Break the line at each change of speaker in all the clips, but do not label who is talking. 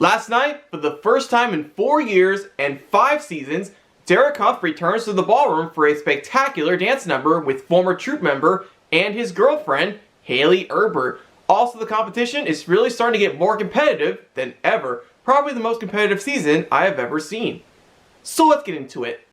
Last night, for the first time in 4 years and 5 seasons, Hough returns to the ballroom for a spectacular dance number with former troupe member and his girlfriend, Hailey Erbert. Also, the competition is really starting to get more competitive than ever. Probably the most competitive season I have ever seen. So let's get into it.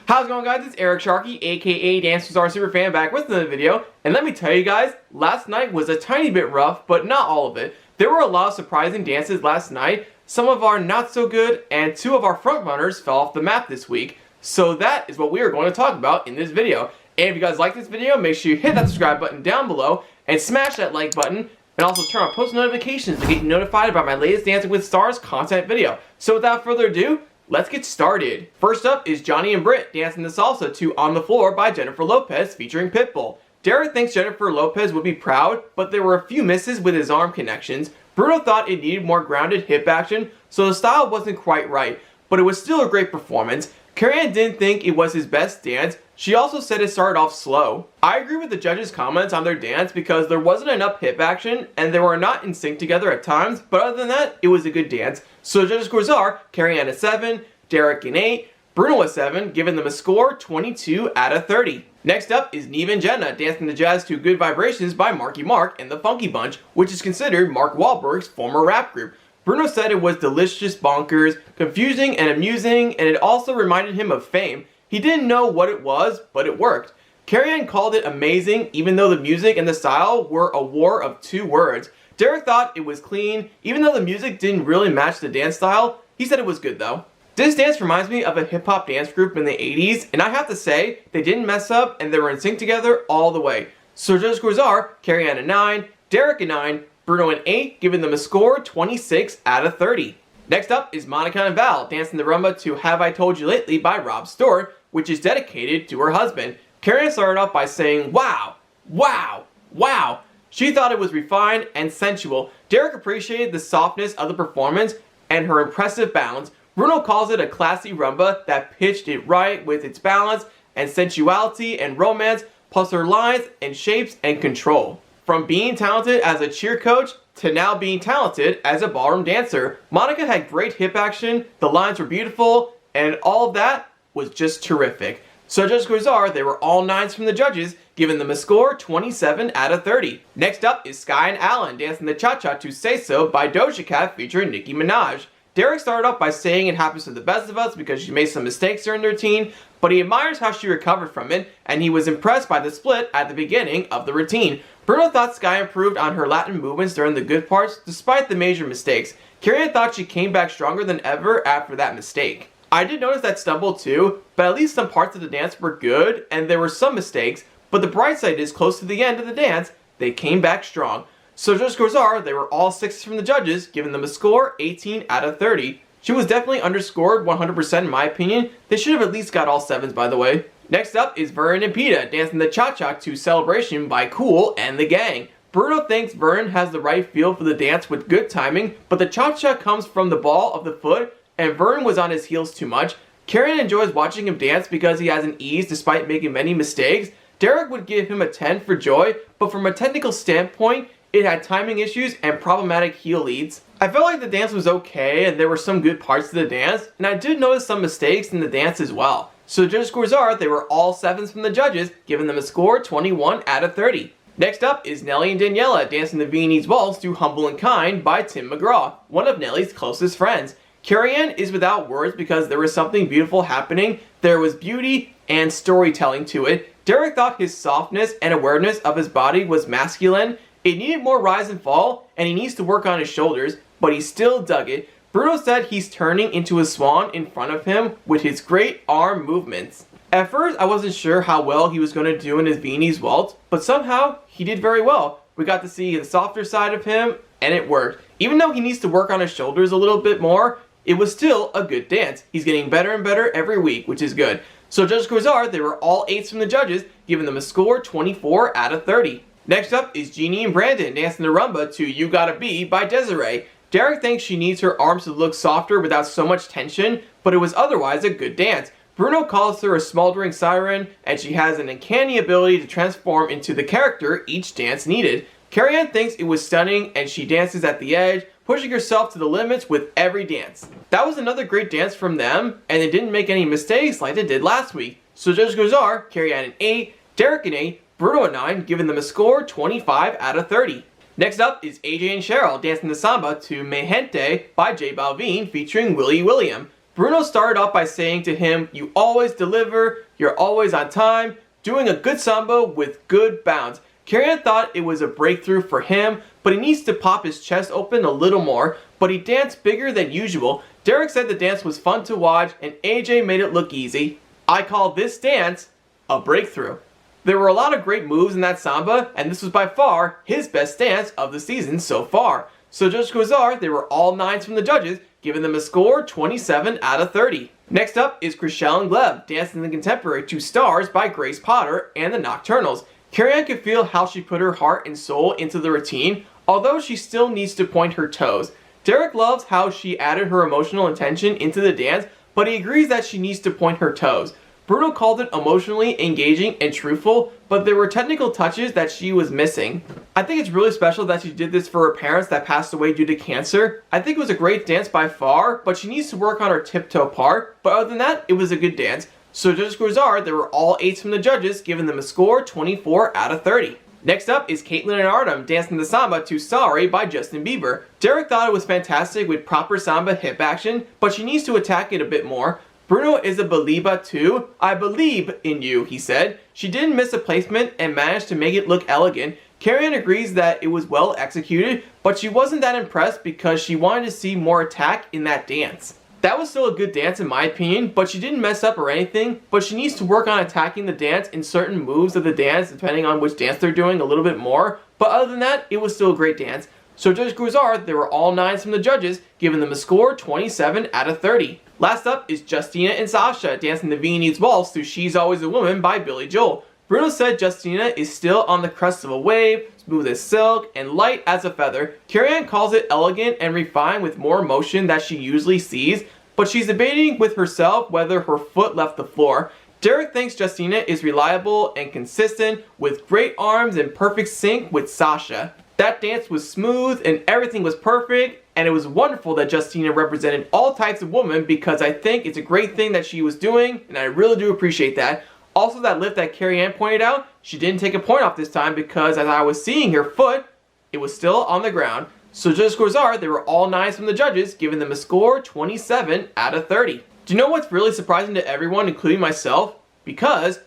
How's it going, guys? It's Eric Sharkey, aka Dance Star Superfan, back with another video. And let me tell you guys, last night was a tiny bit rough, but not all of it. There were a lot of surprising dances last night. Some of our not so good, and 2 of our frontrunners fell off the map this week. So that is what we are going to talk about in this video. And if you guys like this video, make sure you hit that subscribe button down below and smash that like button. And also turn on post notifications to get you notified about my latest Dancing with Stars content video. So without further ado, let's get started. First up is Johnny and Britt dancing the salsa to On the Floor by Jennifer Lopez featuring Pitbull. Derek thinks Jennifer Lopez would be proud, but there were a few misses with his arm connections. Bruno thought it needed more grounded hip action, so the style wasn't quite right, but it was still a great performance. CHERYL didn't think it was his best dance. She also said it started off slow. I agree with the judges' comments on their dance because there wasn't enough hip action and they were not in sync together at times, but other than that, it was a good dance. So the judges' scores are CHERYL a 7, Derek an 8, Bruno a 7, giving them a score 22 out of 30. Next up is Neve and Jenna dancing the jazz to Good Vibrations by Marky Mark and the Funky Bunch, which is considered Mark Wahlberg's former rap group. Bruno said it was delicious bonkers, confusing and amusing, and it also reminded him of Fame. He didn't know what it was, but it worked. CHERYL called it amazing, even though the music and the style were a war of 2 words. Derek thought it was clean, even though the music didn't really match the dance style. He said it was good though. This dance reminds me of a hip-hop dance group in the 80s, and I have to say, they didn't mess up and they were in sync together all the way. So judge scores are CHERYL a 9, Derek a 9, Bruno an 8, giving them a score 26 out of 30. Next up is Monica and Val dancing the rumba to Have I Told You Lately by Rob Stewart, which is dedicated to her husband. CHERYL started off by saying, "Wow, wow, wow." She thought it was refined and sensual. Derek appreciated the softness of the performance and her impressive balance. Bruno calls it a classy rumba that pitched it right with its balance and sensuality and romance, plus her lines and shapes and control. From being talented as a cheer coach to now being talented as a ballroom dancer, Monica had great hip action, the lines were beautiful, and all of that was just terrific. So judge scores are, they were all 9s from the judges, giving them a score 27 out of 30. Next up is SKAI and Alan dancing the cha-cha to Say So by Doja Cat featuring Nicki Minaj. Derek started off by saying it happens to the best of us because she made some mistakes during the routine, but he admires how she recovered from it, and he was impressed by the split at the beginning of the routine. Bruno thought SKAI improved on her Latin movements during the good parts, despite the major mistakes. CHERYL thought she came back stronger than ever after that mistake. I did notice that stumble too, but at least some parts of the dance were good, and there were some mistakes, but the bright side is close to the end of the dance, they came back strong. So judge scores are, they were all 6s from the judges, giving them a score 18 out of 30. She was definitely underscored 100% in my opinion. They should have at least got all 7s, by the way. Next up is Vernon and PETA dancing the cha-cha to Celebration by Cool and the Gang. Bruno thinks Vernon has the right feel for the dance with good timing, but the cha-cha comes from the ball of the foot, and Vernon was on his heels too much. CHERYL enjoys watching him dance because he has an ease despite making many mistakes. Derek would give him a 10 for joy, but from a technical standpoint, it had timing issues and problematic heel leads. I felt like the dance was okay and there were some good parts to the dance, and I did notice some mistakes in the dance as well. So the judge scores are, they were all 7s from the judges, giving them a score 21 out of 30. Next up is Nelly and Daniella dancing the Viennese Waltz to Humble and Kind by Tim McGraw, one of Nelly's closest friends. CHERYL is without words because there was something beautiful happening. There was beauty and storytelling to it. Derek thought his softness and awareness of his body was masculine. It needed more rise and fall, and he needs to work on his shoulders, but he still dug it. Bruno said he's turning into a swan in front of him with his great arm movements. At first, I wasn't sure how well he was going to do in his Viennese Waltz, but somehow he did very well. We got to see the softer side of him, and it worked. Even though he needs to work on his shoulders a little bit more, it was still a good dance. He's getting better and better every week, which is good. So judge scores are, they were all 8s from the judges, giving them a score 24 out of 30. Next up is Jeannie and Brandon dancing the rumba to You Gotta Be by Desiree. Derek thinks she needs her arms to look softer without so much tension, but it was otherwise a good dance. Bruno calls her a smoldering siren, and she has an uncanny ability to transform into the character each dance needed. CHERYL thinks it was stunning, and she dances at the edge, pushing herself to the limits with every dance. That was another great dance from them, and they didn't make any mistakes like they did last week. So judges goes are CHERYL an 8, Derek an 8, Bruno a 9, giving them a score 25 out of 30. Next up is AJ and CHERYL dancing the samba to Me Gente by J Balvin featuring Willie William. Bruno started off by saying to him, "You always deliver, you're always on time, doing a good samba with good bounce." CHERYL thought it was a breakthrough for him, but he needs to pop his chest open a little more, but he danced bigger than usual. Derek said the dance was fun to watch and AJ made it look easy. I call this dance a breakthrough. There were a lot of great moves in that samba, and this was by far his best dance of the season so far. So judges goes are, they were all 9s from the judges, giving them a score 27 out of 30. Next up is CHRISHELL and GLEB dancing the contemporary to Stars by Grace Potter and the Nocturnals. CHERYL could feel how she put her heart and soul into the routine, although she still needs to point her toes. Derek loves how she added her emotional intention into the dance, but he agrees that she needs to point her toes. Bruno called it emotionally engaging and truthful, but there were technical touches that she was missing. I think it's really special that she did this for her parents that passed away due to cancer. I think it was a great dance by far, but she needs to work on her tiptoe part, but other than that, it was a good dance. So judges scores are, they were all 8s from the judges, giving them a score 24 out of 30. Next up is KAITLYN and ARTEM dancing the samba to Sorry by Justin Bieber. Derek thought it was fantastic with proper samba hip action, but she needs to attack it a bit more. Bruno is a believer too. "I believe in you," he said. She didn't miss a placement and managed to make it look elegant. CHERYL agrees that it was well executed, but she wasn't that impressed because she wanted to see more attack in that dance. That was still a good dance in my opinion, but she didn't mess up or anything, but she needs to work on attacking the dance in certain moves of the dance depending on which dance they're doing a little bit more, but other than that, it was still a great dance. So judges scores are, they were all 9s from the judges, giving them a score 27 out of 30. Last up is Justina and Sasha dancing the Viennese Waltz to She's Always a Woman by Billy Joel. Bruno said Justina is still on the crest of a wave, smooth as silk, and light as a feather. CHERYL calls it elegant and refined with more motion that she usually sees, but she's debating with herself whether her foot left the floor. Derek thinks Justina is reliable and consistent, with great arms and perfect sync with Sasha. That dance was smooth and everything was perfect, and it was wonderful that Justina represented all types of women because I think it's a great thing that she was doing, and I really do appreciate that. Also, that lift that CHERYL pointed out, she didn't take a point off this time because as I was seeing her foot, it was still on the ground. So judges scores are, they were all 9s from the judges, giving them a score 27 out of 30. Do you know what's really surprising to everyone, including myself? Because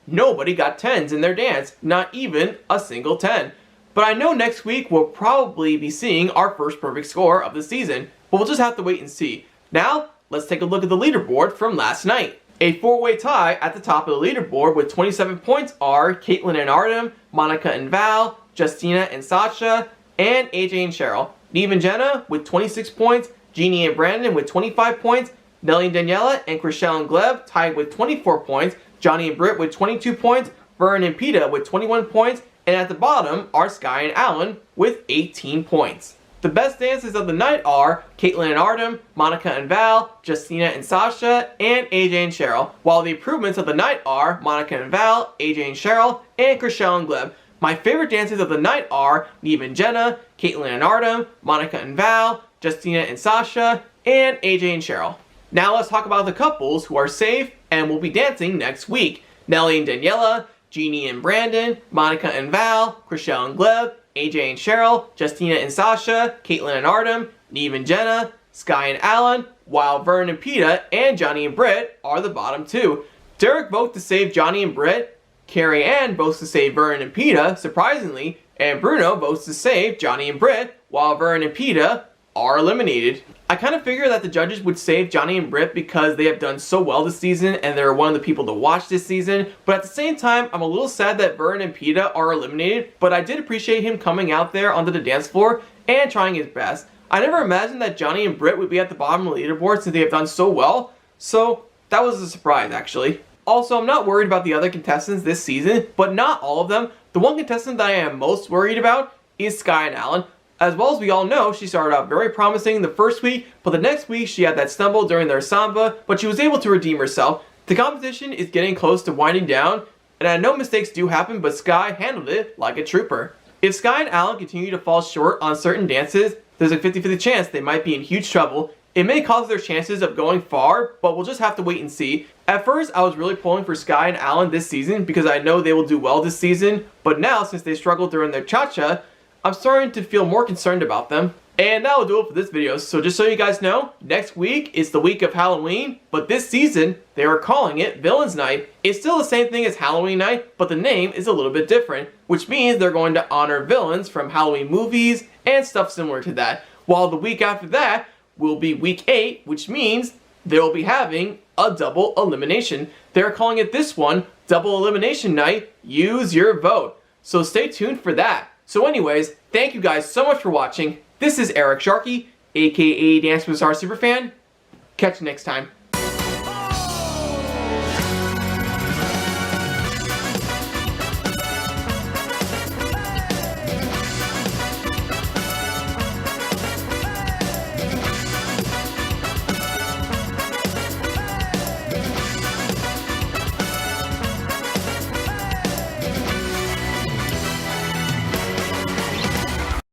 nobody got 10s in their dance, not even a single 10. But I know next week we'll probably be seeing our first perfect score of the season, but we'll just have to wait and see. Now, let's take a look at the leaderboard from last night. A 4-way tie at the top of the leaderboard with 27 points are KAITLYN and ARTEM, Monica and Val, Justina and Sasha, and AJ and CHERYL. Neve and JENNA with 26 points, JEANNIE and Brandon with 25 points, NELLY and DANIELLA and CHRISHELL and GLEB tied with 24 points, Johnny and BRITT with 22 points, VERNON and PETA with 21 points, and at the bottom are SKAI and Alan with 18 points. The best dances of the night are KAITLYN and ARTEM, Monica and Val, Justina and Sasha, and AJ and CHERYL, while the improvements of the night are Monica and Val, AJ and CHERYL, and CHRISHELL and GLEB. My favorite dances of the night are Neve and JENNA, KAITLYN and ARTEM, Monica and Val, Justina and Sasha, and AJ and CHERYL. Now let's talk about the couples who are safe and will be dancing next week. NELLY and DANIELLA, JEANNIE and Brandon, Monica and Val, CHRISHELL and GLEB, AJ and CHERYL, Justina and Sasha, KAITLYN and ARTEM, Neve and JENNA, SKAI and Alan, while Vernon and PETA and Johnny and BRITT are the bottom 2. Derek votes to save Johnny and BRITT, CHERYL votes to save Vernon and PETA, surprisingly, and Bruno votes to save Johnny and BRITT, while Vernon and PETA are eliminated. I kind of figured that the judges would save Johnny and BRITT because they have done so well this season and they're one of the people to watch this season, but at the same time, I'm a little sad that Vernon and PETA are eliminated, but I did appreciate him coming out there onto the dance floor and trying his best. I never imagined that Johnny and BRITT would be at the bottom of the leaderboard since they have done so well, so that was a surprise actually. Also, I'm not worried about the other contestants this season, but not all of them. The one contestant that I am most worried about is SKAI and Alan. As well as we all know, she started out very promising the first week, but the next week she had that stumble during their samba, but she was able to redeem herself. The competition is getting close to winding down, and I know mistakes do happen, but SKAI handled it like a trooper. If SKAI and Alan continue to fall short on certain dances, there's a 50-50 chance they might be in huge trouble. It may cause their chances of going far, but we'll just have to wait and see. At first, I was really pulling for SKAI and Alan this season because I know they will do well this season, but now, since they struggled during their cha-cha, I'm starting to feel more concerned about them. And that will do it for this video, so just so you guys know, next week is the week of Halloween, but this season, they are calling it Villains Night. It's still the same thing as Halloween Night, but the name is a little bit different, which means they're going to honor villains from Halloween movies and stuff similar to that. While the week after that will be week 8, which means they'll be having a double elimination. They're calling it this one, Double Elimination Night, Use Your Vote. So stay tuned for that. So anyways, thank you guys so much for watching. This is Eric Sharkey, aka Dance with Star Superfan. Catch you next time.